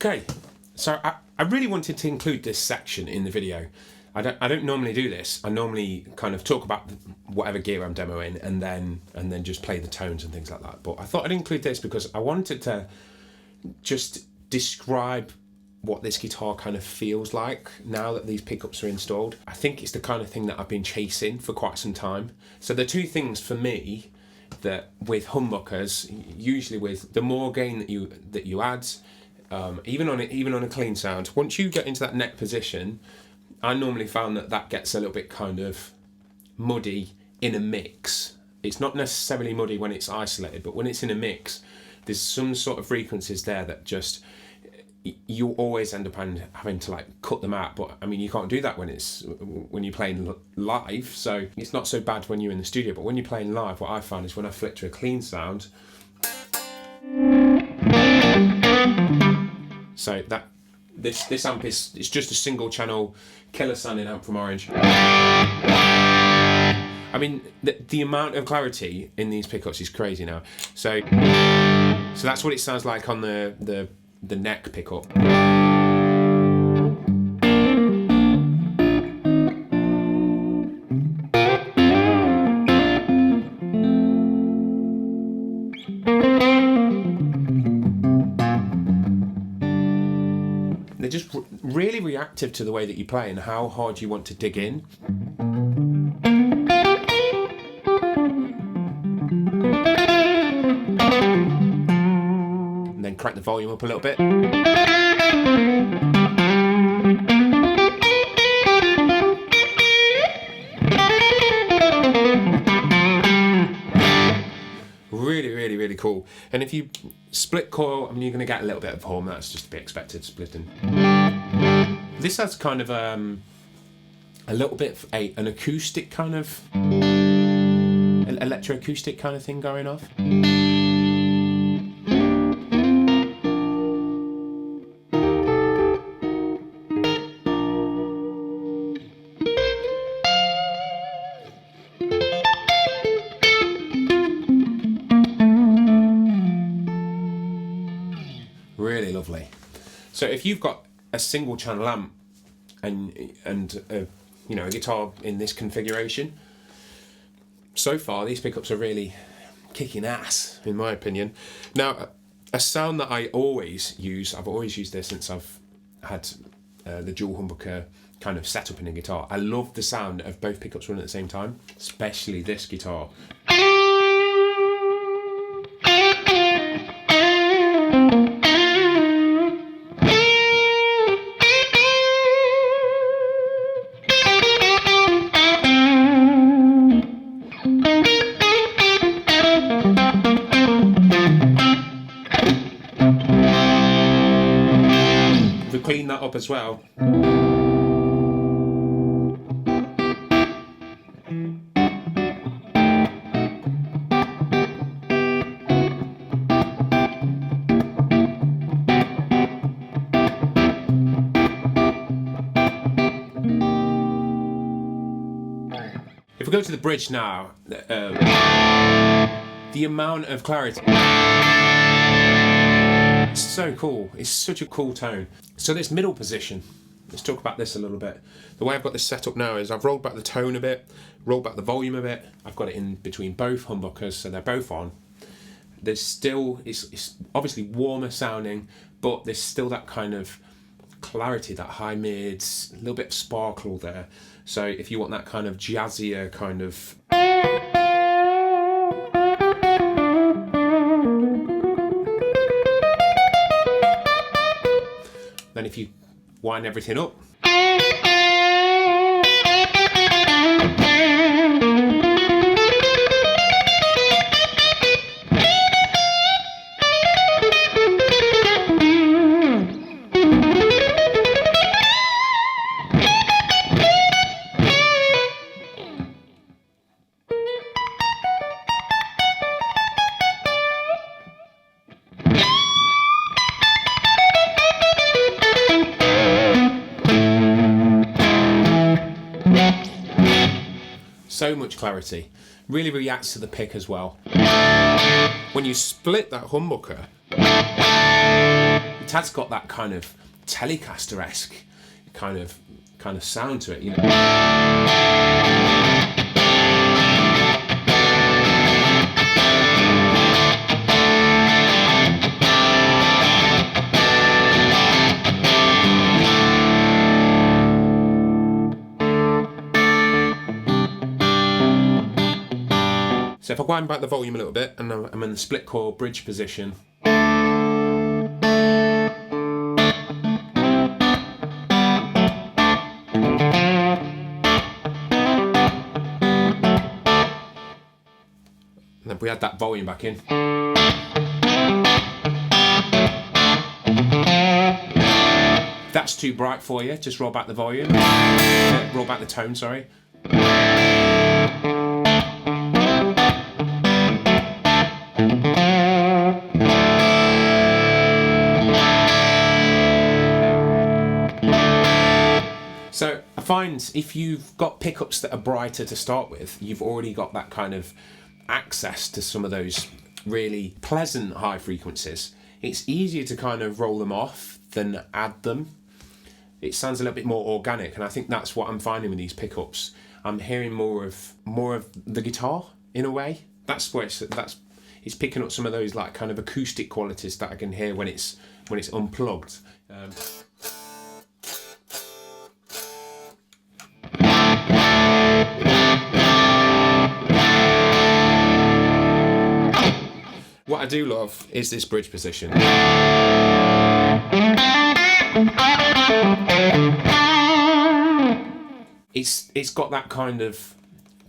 Okay, so I really wanted to include this section in the video. I don't normally do this. I normally kind of talk about whatever gear I'm demoing and then just play the tones and things like that. But I thought I'd include this because I wanted to just describe what this guitar kind of feels like now that these pickups are installed. I think it's the kind of thing that I've been chasing for quite some time. So the two things for me that with humbuckers, usually with the more gain that you add, even on a clean sound, once you get into that neck position, I normally found that gets a little bit kind of muddy in a mix. It's not necessarily muddy when it's isolated, but when it's in a mix, there's some sort of frequencies there that just, you always end up having to like cut them out. But I mean, you can't do that when you're playing live, so it's not so bad when you're in the studio. But when you're playing live, what I found is when I flip to a clean sound, so that this amp it's just a single channel killer sounding amp from Orange. I mean, the amount of clarity in these pickups is crazy now. So that's what it sounds like on the neck pickup. They're just really reactive to the way that you play and how hard you want to dig in. And then crank the volume up a little bit. Really cool. And if you split coil, I mean, you're going to get a little bit of hum. That's just to be expected, splitting. This has kind of a little bit of an acoustic kind of electroacoustic kind of thing going off. Really lovely. So if you've got a single channel amp and a guitar in this configuration, so far these pickups are really kicking ass in my opinion. Now, a sound that I've always used this since I've had the dual humbucker kind of setup in a guitar. I love the sound of both pickups running at the same time, especially this guitar. Clean that up as well. If we go to the bridge now, the amount of clarity. It's so cool. It's such a cool tone. So this middle position, let's talk about this a little bit. The way I've got this set up now is I've rolled back the tone a bit, rolled back the volume a bit. I've got it in between both humbuckers, so they're both on. There's still, it's obviously warmer sounding, but there's still that kind of clarity, that high mids, a little bit of sparkle there. So if you want that kind of jazzier kind of... Then if you wind everything up, so much clarity. Really reacts to the pick as well. When you split that humbucker, you it has got that kind of Telecaster-esque kind of sound to it, you know. So if I wind back the volume a little bit, and I'm in the split coil bridge position. And then we add that volume back in. If that's too bright for you, just roll back the volume. Roll back the tone, sorry. So I find if you've got pickups that are brighter to start with, you've already got that kind of access to some of those really pleasant high frequencies. It's easier to kind of roll them off than add them. It sounds a little bit more organic, and I think that's what I'm finding with these pickups. I'm hearing more of the guitar in a way. That's where it's picking up some of those like kind of acoustic qualities that I can hear when it's unplugged. What I do love is this bridge position. It's got that kind of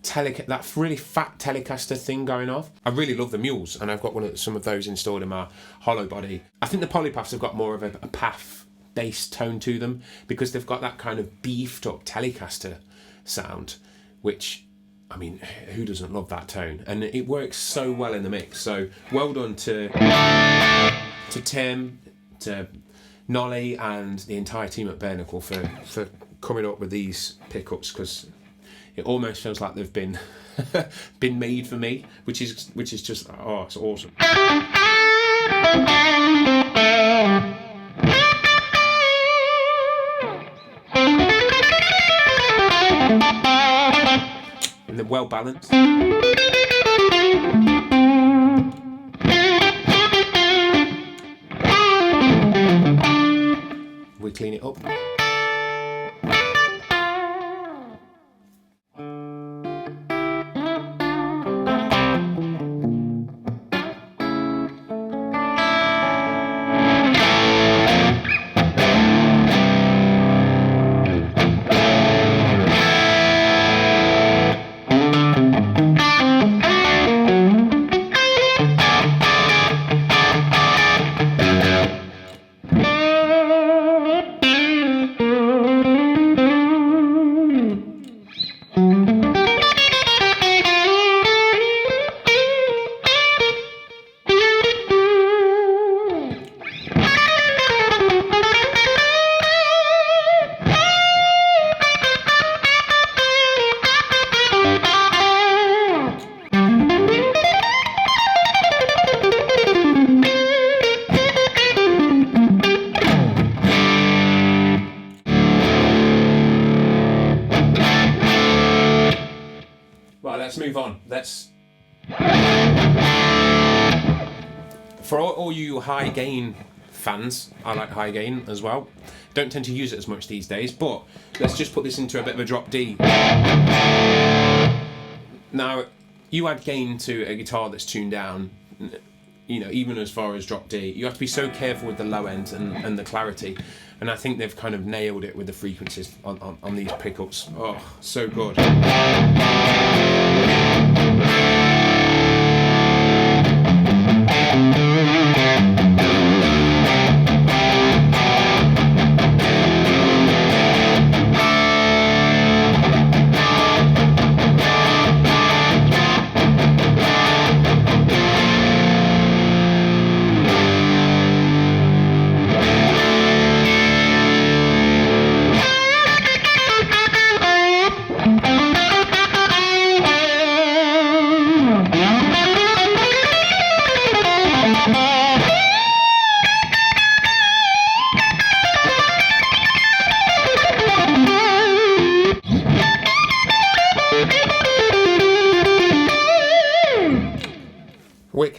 that really fat Telecaster thing going off. I really love the Mules, and I've got some of those installed in my hollow body. I think the PolyPafs have got more of a PAF bass tone to them because they've got that kind of beefed up Telecaster sound, which, I mean, who doesn't love that tone? And it works so well in the mix. So well done to Tim, to Nolly, and the entire team at Bare Knuckle for coming up with these pickups, because it almost feels like they've been made for me, which is just, oh, it's awesome. And they're well balanced. We clean it up. Let's move on. For all you high gain fans, I like high gain as well. Don't tend to use it as much these days, but let's just put this into a bit of a drop D. Now, you add gain to a guitar that's tuned down, you know, even as far as drop D, you have to be so careful with the low end and the clarity. And I think they've kind of nailed it with the frequencies on these pickups. Oh, so good.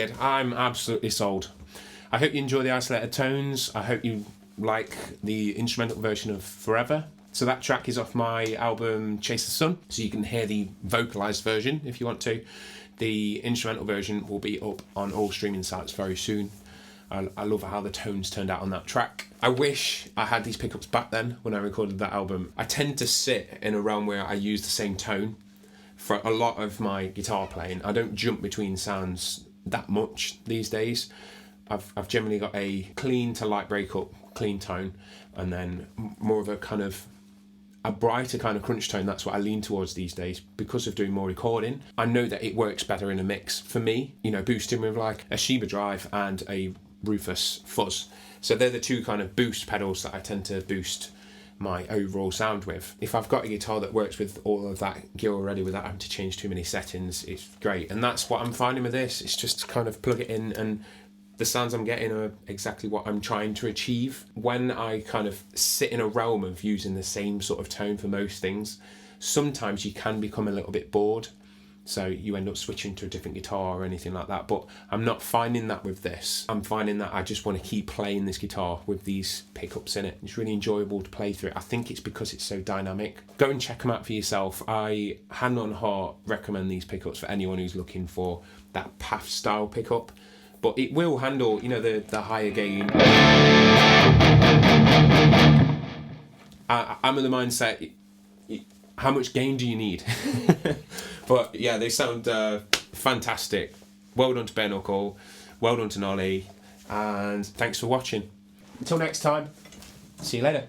wicked. I'm absolutely sold. I hope you enjoy the isolated tones. I hope you like the instrumental version of Forever. So that track is off my album Chase the Sun, so you can hear the vocalised version if you want to. The instrumental version will be up on all streaming sites very soon. I love how the tones turned out on that track. I wish I had these pickups back then when I recorded that album. I tend to sit in a realm where I use the same tone for a lot of my guitar playing. I don't jump between sounds that much these days. I've generally got a clean to light breakup, clean tone, and then more of a kind of a brighter kind of crunch tone. That's what I lean towards these days because of doing more recording. I know that it works better in a mix for me, you know, boosting with like a Sheba drive and a Rufus fuzz. So they're the two kind of boost pedals that I tend to boost my overall sound with. If I've got a guitar that works with all of that gear already without having to change too many settings, it's great. And that's what I'm finding with this. It's just kind of plug it in and the sounds I'm getting are exactly what I'm trying to achieve. When I kind of sit in a realm of using the same sort of tone for most things, sometimes you can become a little bit bored. So you end up switching to a different guitar or anything like that. But I'm not finding that with this. I'm finding that I just want to keep playing this guitar with these pickups in it. It's really enjoyable to play through it. I think it's because it's so dynamic. Go and check them out for yourself. I, hand on heart, recommend these pickups for anyone who's looking for that PAF-style pickup. But it will handle, you know, the higher gain. I'm of the mindset, how much gain do you need? But yeah, they sound fantastic. Well done to Bare Knuckle, well done to Nolly, and thanks for watching. Until next time, see you later.